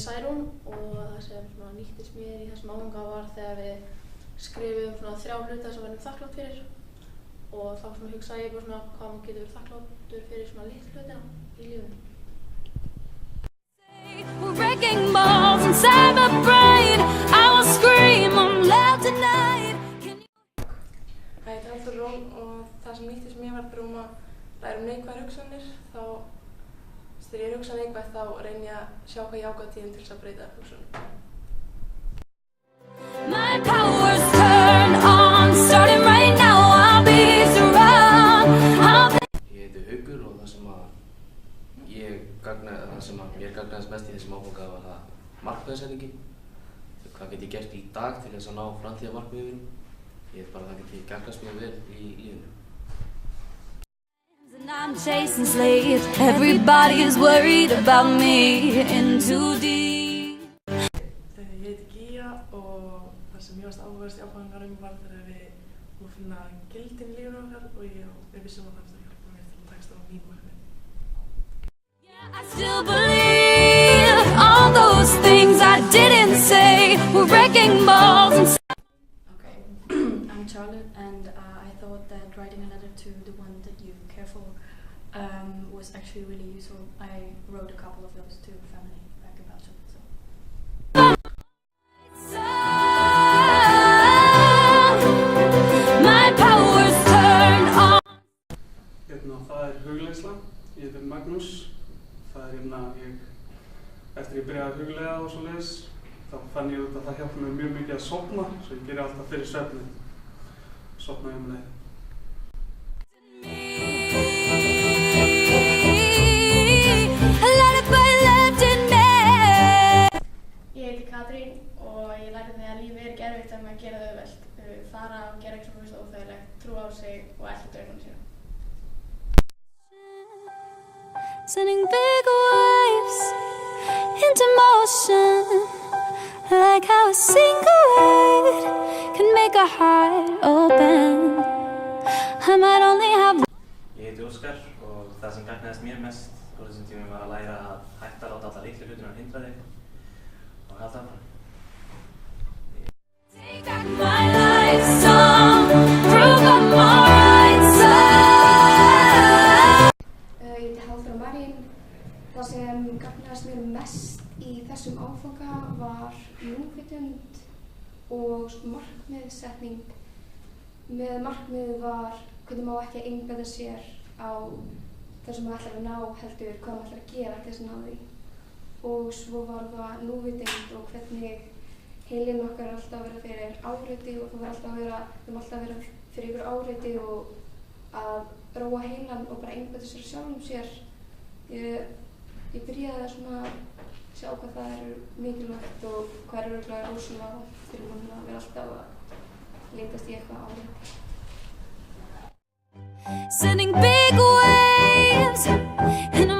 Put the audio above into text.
Særún og það sem svona nýttist mér í þessum áfanga var þegar við skrifum svona 3 hluta sem við erum þakklátt fyrir og þá svona hugsaði ég bara svona hvað maður getur verið þakkláttur fyrir svona litlu hlutina í lífinu. We're wrecking balls inside my brain. I will scream I'm loud tonight. Ég heiti Halldóra Rún og það sem nýttist mér var þegar að læra neikvæðar hugsanir. Þá þegar ég hugsa neikvætt þá reyni ég að sjá hvað jákvæð tíðin til þess að breyta hugsunum. My powers turn on, starting right now. I'll be surrounded. Ég heiti Haukur og það sem mér gagnaðist mest í þessum áfanga var það markmiðssetningin. Hvað get ég gert í dag til þess að ná framtíðarmarkmiðum? Ég veit bara að það geti gagnast mér vel í lífinu. And I'm chasing slaves. Everybody is worried about me in too deep. Ég heiti Gía og það sem ég varst áhugavert í áfanganum var þegar við múum finna gildin í lífinu okkar og ég vissum að það hjálpa mér til að takast á mín markmið. I still believe all those things I didn't say. We're wrecking balls inside. Okay, I'm Charlotte, and I thought that writing a letter to the one that you care for was actually really useful. I wrote a couple of those to family back in Belgium. My powers turn on. Það hugleiðsla. Ég heiti Magnús. Það eftir ég byrjaði að hugleiða og svoleiðis, þá fann ég út að það hjálpa mér mjög mikið að sofna, svo ég geri alltaf fyrir svefninn. Sofna ég leið. Ég heiti Katrín og ég lærði því að lífið ekki erfitt ef maður gera það auðvelt. Fara og gera eitthvað fyrst óþægilegt, trúa á sig og elta draumana sína. Sending big waves into motion, like how a single word can make a heart open. I might only have. Ég heiti Óskar og það sem gagnaðist mér mest á þessum tímum var að læra að hætta að láta alla litlu hlutina hindra þig og halda áfram. Take back my life song, prove I'm alright, son. Ég heiti Halldóra Marín. Það sem gagnaðist mér mest í þessum áfanga var núvitund og markmiðssetning. Með markmiðið var hvernig maður ekki að einbeita sér á það sem maður ætlar að ná heldur hvað maður ætlar að gera til þess að ná því. Og svo var það núvitund og hvernig heilinn okkar er alltaf að vera fyrir áreiti og það var alltaf að vera fyrir ykkur áreiti og að róa heilann og bara einbeita sér sjálfum sér. Ég byrjaði að svona sjá hvað það er mikilvægt og hvað er örugglega rosalega fyrir mann að vera alltaf að leitast í eitthvað áreiti. Sending big waves in a